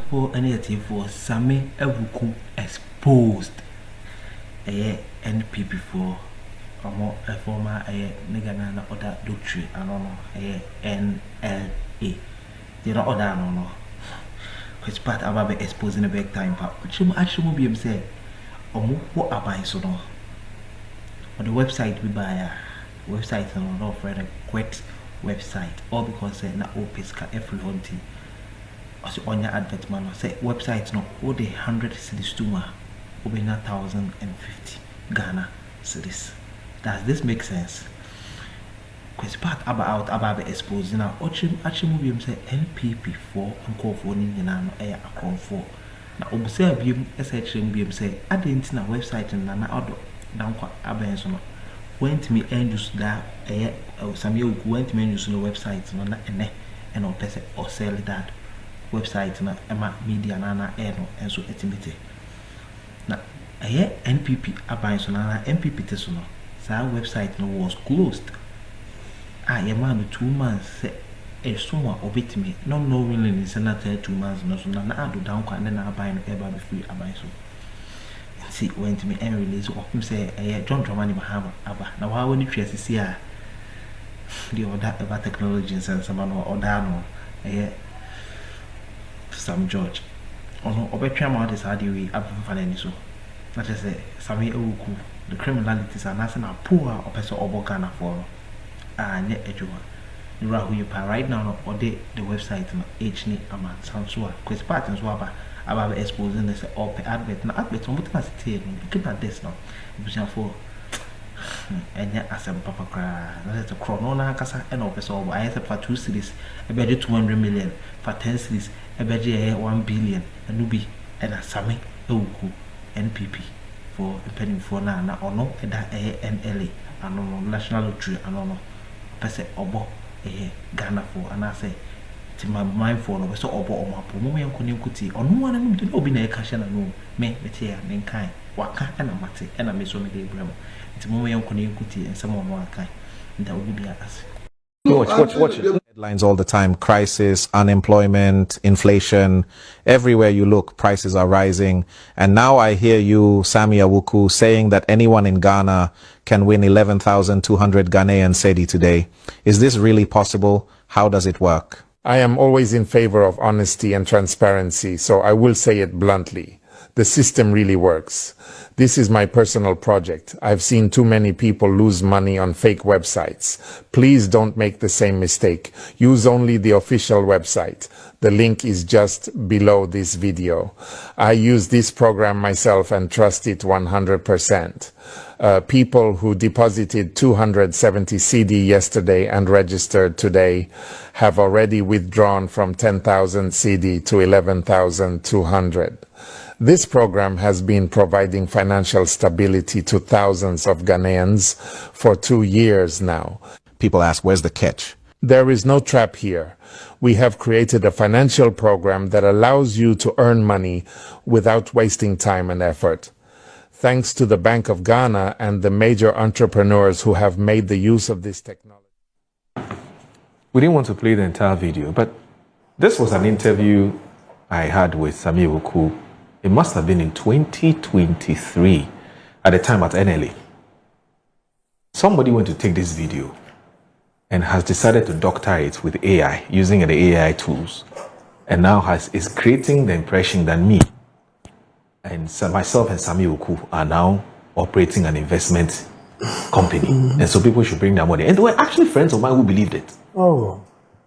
for any for Sammy Awuku exposed a NPP for a former Nigana na other doctrine and no NLA. They don't order no. Which part about exposing a big time part. Which actually be say what about so no. On the website we buy a website and no for a quick website or because na opis ka everyone tea. Also on your advert man say website no all the 100 cities to ma over 1,050 Ghana cities. Does this make sense? Because part about exposing now actually movie say NPP for uncall for ni na no air account for na observe him SHM say I didn't na website na odo down kwa abenso no went me and use that Sammy went me use no website no na ene and or person or sell that website na ema media na no and so etimite na NPP abenso na NPP teso no sa website no was closed a man 2 months e someone obitimi no really in senator 2 months no so na ado down kwa na aban no eba be free abenso see went me and release of him say John Dramani Mahama aba na wa woni twese si a the other about technology and some no Odame Sam George ono obetwa ma this how the way abafa na ni so na say Sammy Awuku the criminalities are not na poor or person obogana for ne ejuma you are who you right now or the website no h ni ama sanso quest part nso about exposing this or advert na advert on what must tell look at this now you for enya asem papa kra na the chrono na kasa and of so I have for 2 cities e be 200 million for 10 cities e be 1 billion and be and Sammy Awuku NPP for depending for na ono e da NLA ano national lottery ano pese obo Ghana for and I say to my mind for no so obo o mapo mo yan kuni nkuti ono wana no bi obi na e ka hye na no me tie ya me kan waka na mate na me so me dey brem nti mo yan kuni nkuti ensem ono aka nda obi bia ase watch headlines all the time. Crisis, unemployment, inflation, everywhere you look prices are rising. And now I hear you, Sammy Awuku, saying that anyone in Ghana can win 11,200 Ghanaian cedi today. Is this really possible? How does it work? I am always in favor of honesty and transparency, so I will say it bluntly. The system really works. This is my personal project. I've seen too many people lose money on fake websites. Please don't make the same mistake. Use only the official website. The link is just below this video. I use this program myself and trust it 100%. People who deposited 270 cedi yesterday and registered today have already withdrawn from 10,000 cedi to 11,200. This program has been providing financial stability to thousands of Ghanaians for 2 years now. People ask, where's the catch? There is no trap here. We have created a financial program that allows you to earn money without wasting time and effort. Thanks to the Bank of Ghana and the major entrepreneurs who have made the use of this technology. We didn't want to play the entire video, but this was an interview I had with Sammy Awuku. It must have been in 2023 at the time at NLA. Somebody went to take this video and has decided to doctor it with AI, using the AI tools, and now is creating the impression that me and myself and Sammy Awuku are now operating an investment company. And so people should bring their money. And there were actually friends of mine who believed it. Oh.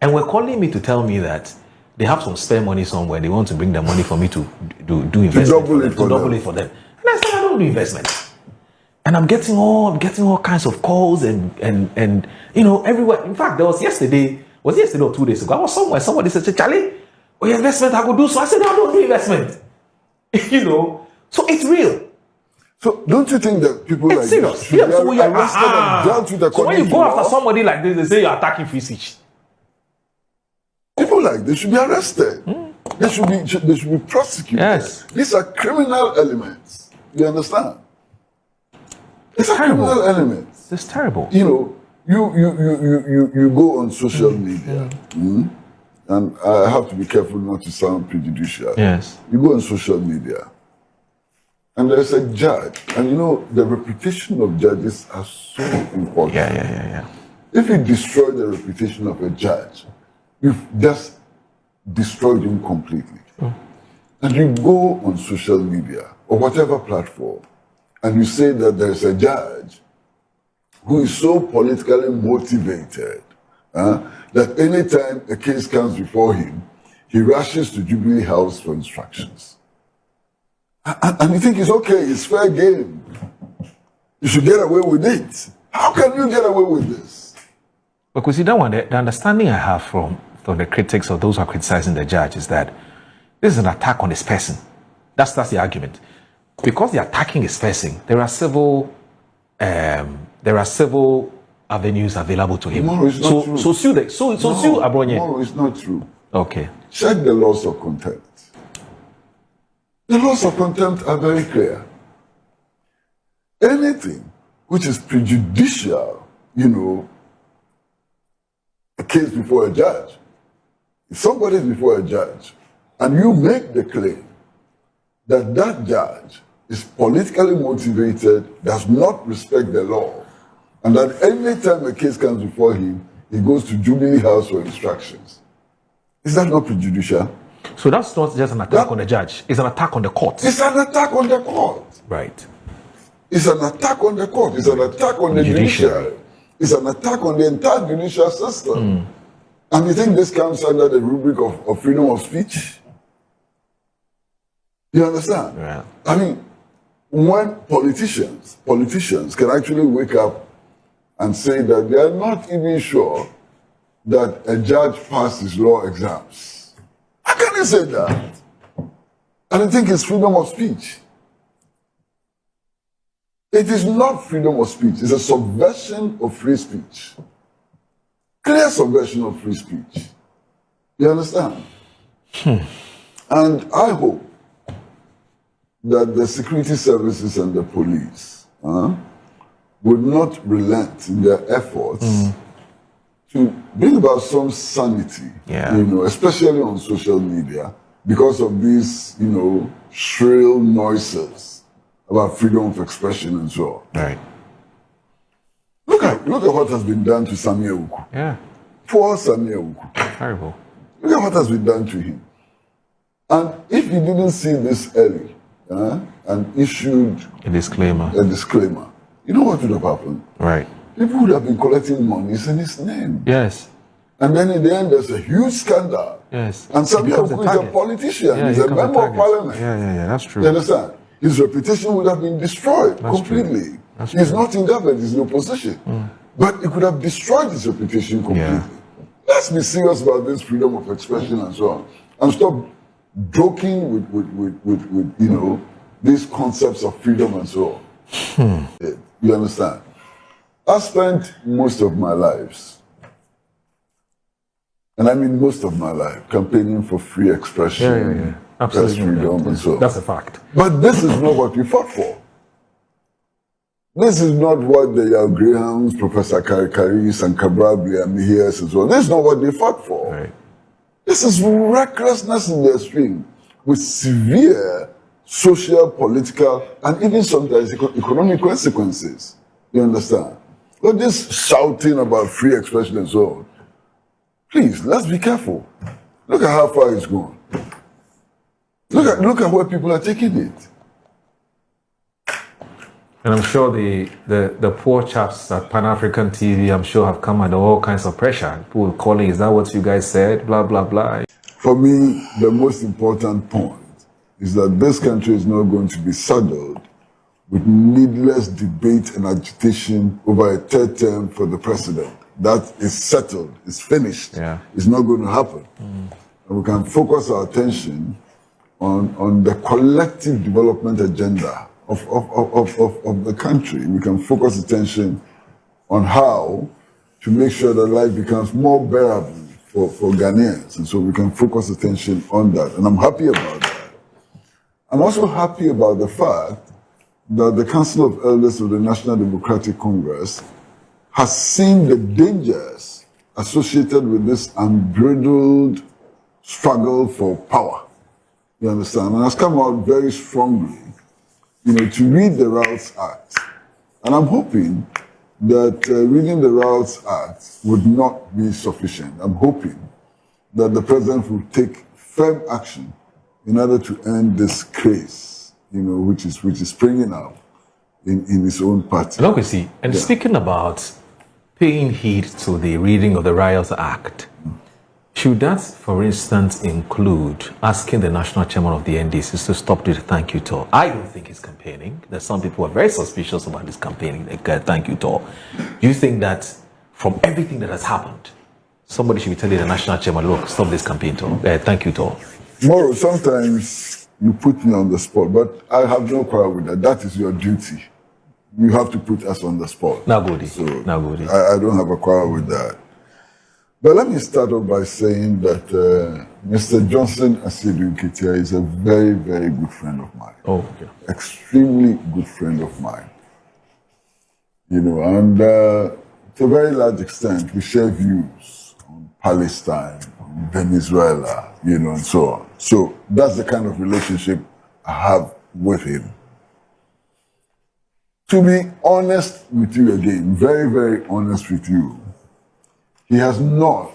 And were calling me to tell me that they have some spare money somewhere. They want to bring the money for me to do investment. To double it for them. And I said, I don't do investment. And I'm getting all kinds of calls and you know, everywhere. In fact, there was yesterday or 2 days ago, I was somewhere, somebody said, Charlie, oh, your investment I could do. So I said, no, I don't do investment. You know, so it's real. So don't you think that people it's like serious. This should be arrested and dealt with so when you go after somebody like this, they say you're attacking free speech. People like this should be arrested. They should be prosecuted. Yes. These are criminal elements. You understand? These are terrible. criminal elements. It's terrible. You know, you go on social media, and I have to be careful not to sound prejudicial. Yes. You go on social media, and there's a judge, and you know, the reputation of judges are so important. Yeah. If you destroy the reputation of a judge, you've just destroyed him completely. And you go on social media or whatever platform, and you say that there's a judge who is so politically motivated that anytime a case comes before him, he rushes to Jubilee House for instructions. And you think it's okay, it's fair game. You should get away with it. How can you get away with this? Because you don't want the understanding I have from the critics or those who are criticizing the judge is that this is an attack on his person. That's the argument. Because they're attacking his person, there are civil avenues available to him. Tomorrow is not true. So sue Abronye. Tomorrow is not true. Okay. Check the laws of contempt. The laws of contempt are very clear. Anything which is prejudicial, a case before a judge, if somebody is before a judge and you make the claim that that judge is politically motivated, does not respect the law, and that any time a case comes before him, he goes to Jubilee House for instructions, is that not prejudicial? So that's not just an attack on the judge, it's an attack on the court. It's an attack on the court. Right. It's an attack on the court. It's an attack on the judiciary. It's an attack on the entire judicial system. And you think this comes under the rubric of freedom of speech? You understand? Yeah. I mean, when politicians can actually wake up and say that they are not even sure that a judge passed his law exams. How can you say that? And you think it's freedom of speech? It is not freedom of speech. It's a subversion of free speech. Clear subversion of free speech. You understand? And I hope that the security services and the police would not relent in their efforts to bring about some sanity, especially on social media, because of these, shrill noises about freedom of expression and so on. Right. Look at what has been done to Sammy Awuku. Yeah. Poor Sammy Awuku. Terrible. Look at what has been done to him. And if he didn't see this early and issued A disclaimer. You know what would have happened? Right. People would have been collecting monies in his name. Yes. And then in the end, there's a huge scandal. Yes. And Sammy Awuku is a politician. He's a member of parliament. Yeah, that's true. You understand? His reputation would have been destroyed completely. He's not in government, he's in opposition. But it could have destroyed his reputation completely. Yeah. Let's be serious about this freedom of expression and so on. And stop joking with these concepts of freedom and so on. You understand? I spent most of my lives, and I mean most of my life, campaigning for free expression, press freedom and so on. That's a fact. But this is not what we fought for. This is not what the Yale Grahams, Professor Karikaris and Cabral and Mihias and so on. This is not what they fought for. Right. This is recklessness in the extreme with severe social, political, and even sometimes economic consequences. You understand? But this shouting about free expression and so on, please, let's be careful. Look at how far it's gone. Look at where people are taking it. And I'm sure the poor chaps at Pan-African TV, I'm sure, have come under all kinds of pressure. People calling, is that what you guys said? Blah, blah, blah. For me, the most important point is that this country is not going to be saddled with needless debate and agitation over a third term for the president. That is settled, it's finished. Yeah. It's not going to happen. And we can focus our attention on the collective development agenda of the country. We can focus attention on how to make sure that life becomes more bearable for Ghanaians. And so we can focus attention on that. And I'm happy about that. I'm also happy about the fact that the Council of Elders of the National Democratic Congress has seen the dangers associated with this unbridled struggle for power. You understand? And has come out very strongly, to read the Routes Act. And I'm hoping that reading the Routes Act would not be sufficient. I'm hoping that the president will take firm action in order to end this craze, which is springing up in his own party. Look, see, and speaking about paying heed to the reading of the Routes Act, should that, for instance, include asking the national chairman of the NDC to stop the thank you tour? I don't think he's campaigning. There's some people who are very suspicious about his campaigning, the thank you tour. Do you think that from everything that has happened, somebody should be telling the national chairman, look, stop this campaign tour, thank you tour? Moro, sometimes you put me on the spot, but I have no quarrel with that. That is your duty. You have to put us on the spot. Now good. So Now good. I don't have a quarrel with that. But let me start off by saying that Mr. Johnson Asiedu Nketia is a very, very good friend of mine. Oh, okay. Extremely good friend of mine. And to a very large extent, we share views on Palestine, on Venezuela, and so on. So that's the kind of relationship I have with him. To be honest with you again, very, very honest with you, he has not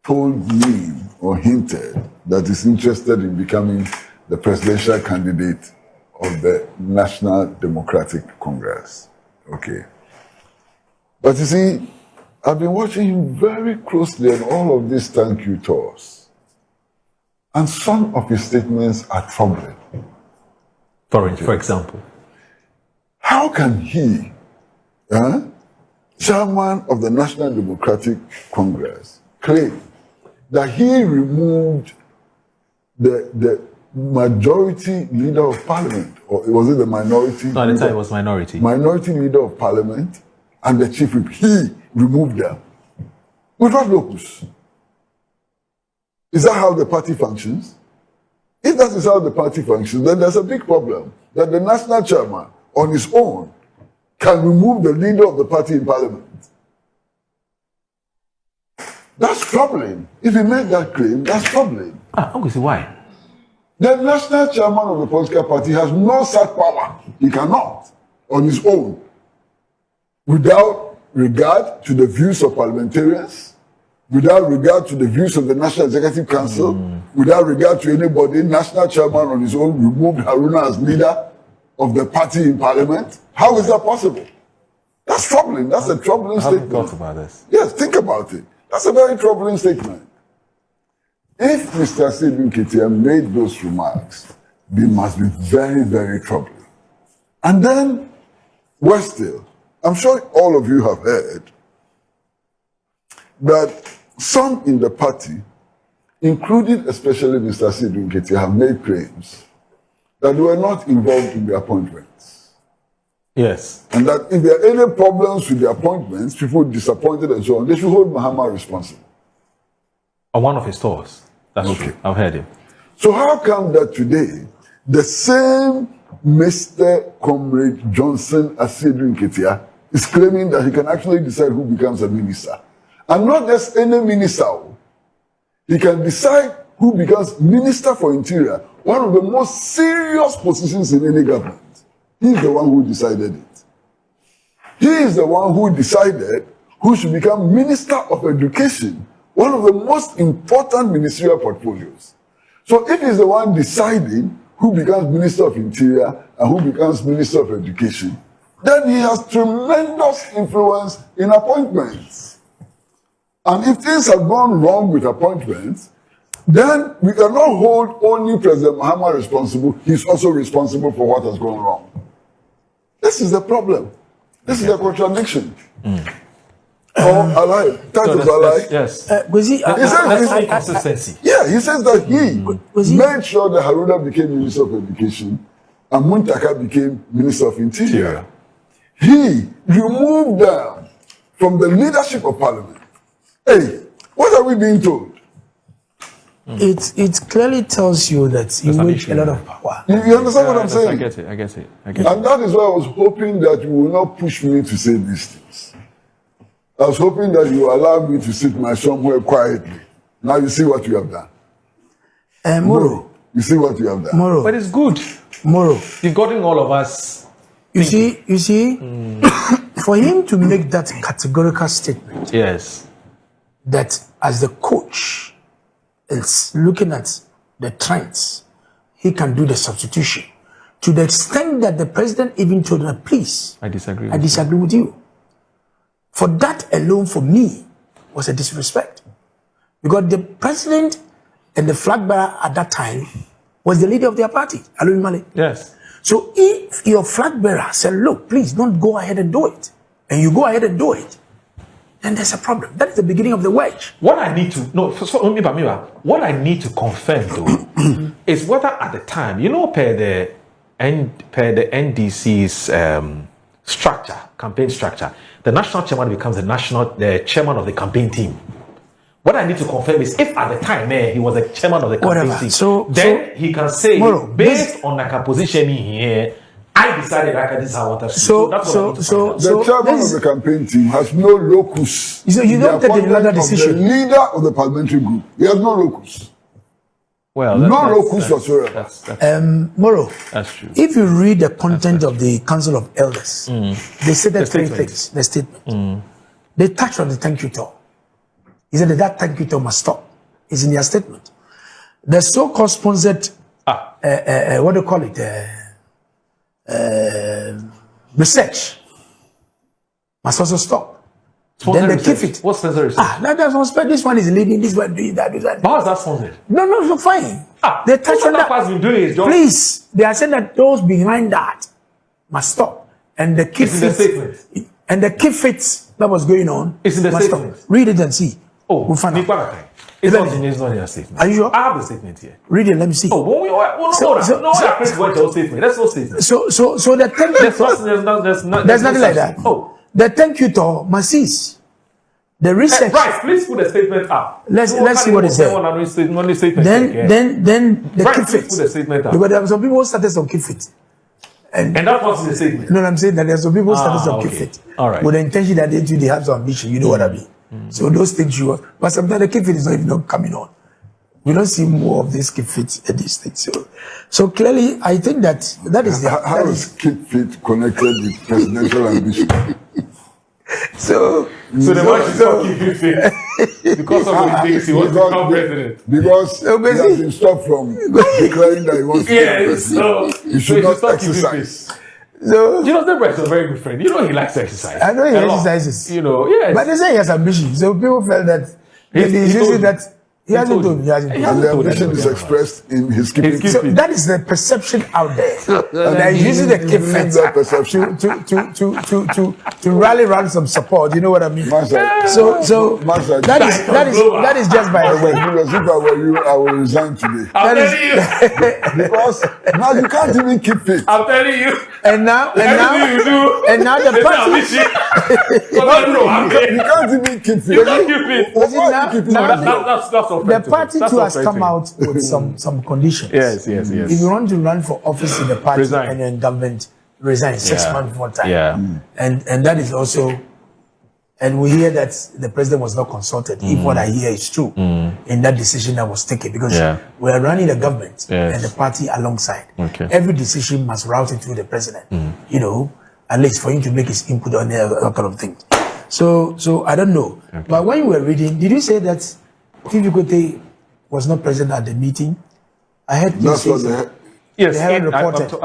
told me or hinted that he's interested in becoming the presidential candidate of the National Democratic Congress. Okay. But you see, I've been watching him very closely on all of these thank you tours. And some of his statements are troubling. For example? How can he, chairman of the National Democratic Congress, claim that he removed the majority leader of parliament, or was it the minority? No, at the time it was minority. Minority leader of parliament and the chief whip. He removed them. With what locus? Is that how the party functions? If that is how the party functions, then there's a big problem that the national chairman on his own can remove the leader of the party in parliament. That's troubling. If he made that claim, that's troubling. Uncle, see why? The national chairman of the political party has no such power. He cannot, on his own, without regard to the views of parliamentarians, without regard to the views of the National Executive Council, without regard to anybody, national chairman on his own removed Haruna as leader of the party in parliament. How is that possible? That's troubling. That's a troubling statement. Have you thought about this? Yes, think about it. That's a very troubling statement. If Mr. Asiedu Nketia made those remarks, they must be very, very troubling. And then, worse still, I'm sure all of you have heard that some in the party, including especially Mr. Asiedu Nketia, have made claims that they were not involved in the appointments. Yes. And that if there are any problems with the appointments, people disappointed and so on, they should hold Mahama responsible. On one of his tours. That's Okay. true. I've heard him. So how come that today, the same Mr. Comrade Johnson Asiedu Nketia is claiming that he can actually decide who becomes a minister? And not just any minister. He can decide who becomes Minister for Interior, one of the most serious positions in any government. He's the one who decided it. He is the one who decided who should become Minister of Education, one of the most important ministerial portfolios. So if he's the one deciding who becomes Minister of Interior and who becomes Minister of Education, then he has tremendous influence in appointments. And if things have gone wrong with appointments, then we cannot hold only President Mahama responsible. He's also responsible for what has gone wrong. This is the problem. This is the contradiction. Or ally. That is ally. Yes. Consistency. Yeah, he says that he made sure that Haruna became Minister of Education and Muntaka became Minister of Interior. He removed them from the leadership of Parliament. Hey, what are we being told? It clearly tells you that you need a lot of power. You understand what I'm saying? I get it. And that is why I was hoping that you will not push me to say these things. I was hoping that you allow me to sit my somewhere quietly. Now you see what you have done. Moro. You see what you have there? Moro. But it's good. Moro. You've gotten all of us. You see, for him to make that categorical statement, Yes. that as the coach is looking at the trends, he can do the substitution. To the extent that the president even told him, please, I disagree. I disagree with you. For that alone, for me, was a disrespect. Because the president and the flag bearer at that time was the leader of their party, Alun Male. Yes. So if your flag bearer said, look, please don't go ahead and do it, and you go ahead and do it, then there's a problem. That is the beginning of the wedge. What I need to what I need to confirm though is whether at the time, per the NDC's structure, campaign structure, the national chairman becomes the chairman of the campaign team. What I need to confirm is if at the time he was the chairman of the campaign team, then he can say, based on the position here, I decided this is how I wanted to do. The chairman of the campaign team has no locus. So you don't take another decision. The leader of the parliamentary group, he has no locus. Well, no locus whatsoever. Moro, that's true. If you read the content of the Council of Elders, they said that three things. The statement. They touched on the thank you toll. He said that thank you toll must stop. It's in their statement. The so-called sponsored, what do you call it? Research must also stop. Then they keep it. What's sponsored research? That's not spend. This one is leading. This one doing that. How is that sponsored? No, fine. They touch on that. Been doing his job. Please, they are saying that those behind that must stop, and the keep it. And the keep it that was going on. It's in the must statement. Stop. Read it and see. Oh, we'll find out. It's not in your statement. Are you sure? I have the statement here. Read it. Let me see. Oh, statement. That's no statement. So the thank you. There's nothing like that. Oh, the thank you to must cease. The research. Right. Please put the statement up. Let's see what it says. Then the keep fit. Put the statement up. Because there are some people who started on keep fit. And that was the statement. No, I'm saying that there are some people who started on keep fit. All right. With the intention that they have some ambition. You know what I mean. So those things but sometimes the keep fit is not even coming on. We don't see more of this keep fit at these things. So clearly, I think that is the. How is keep fit connected with presidential ambition? So the man should not keep it fit because of what he thinks he wants to become president. Because he has been stopped from declaring that he wants to become president. So he should not exercise. So Deborah is a very good friend. He likes to exercise. I know he exercises. Yes. But they say he has ambition. So people felt that he's using that. He hasn't told me. And the ambition is expressed in his keeping. So that is the perception out there. They're using the keep fit to rally around some support. You know what I mean? So that is just by the way. If I were you, I will resign today. Because now you can't even keep fit. I'm telling you. And now the party. You can't even keep fit. You can't keep fit. That's the party too has come out with some conditions. Yes. If you want to run for office in the party and in government, resign 6 months before time. Yeah. And that is also, and we hear that the president was not consulted. If what I hear is true, in that decision that was taken, because we are running the government and the party alongside. Okay. Every decision must route it through the president. At least for him to make his input on that kind of thing. So I don't know. Okay. But when you were reading, did you say that Şcandată was not present at the meeting? I heard you say that. Yes, I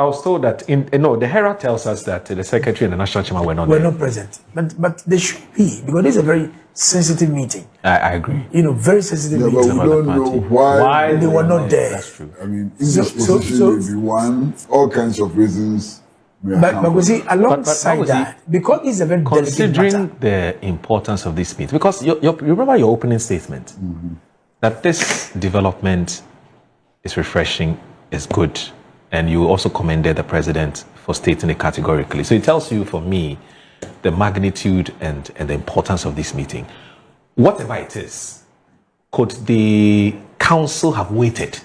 was told that the Herald tells us that the secretary and the national chairman were not present. But they should be, because this is a very sensitive meeting. I agree. Very sensitive meeting. But we don't know why they were not there. That's true. I mean, in this position may be one, all kinds of reasons. But we see, alongside that, because it's a very delicate matter. Considering the importance of this meeting, because you remember your opening statement, that this development is refreshing, is good, and you also commended the president for stating it categorically. So it tells you, for me, the magnitude and the importance of this meeting. Whatever it is, could the council have waited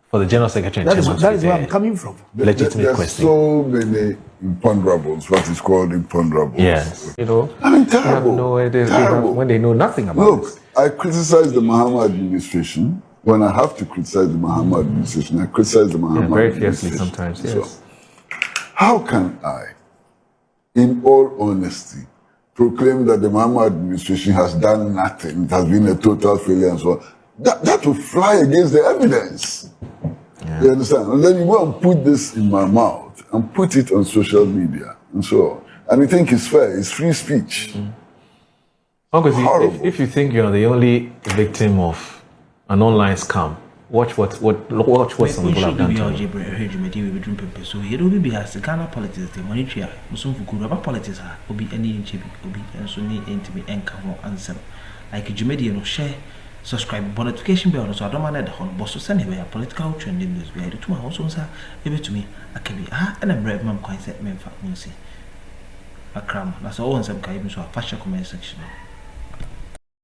for the general secretary and chairman? That is where I'm coming from. Legitimate question. So many imponderables, what is called imponderables. Yes. I mean, terrible. Terrible. When they know nothing about this. Look, I criticize the Mahama administration when I have to criticize the Mahama administration, I criticize the Mahama very fiercely administration. sometimes, yes. So, how can I, in all honesty, proclaim that the Mahama administration has done nothing, it has been a total failure and so on? That will fly against the evidence. Yeah. You understand? And then you go and put this in my mouth and put it on social media and so on. And you think it's fair, it's free speech. Uncle, Horrible. if you think you're the only victim of an online scam, watch what some people have done to you. So you don't be as the Ghana politics, the monetary, Muslim Fukuba politics, will be any chibi, will be and so need to be answer. Like Jumedi no share, subscribe, notification bell, so I don't mind the whole boss to send away a political trend in this. We are to my house, able to me, I can be and a bread mum coin set men for music. A cram, that's all on some kind of fashion comment section.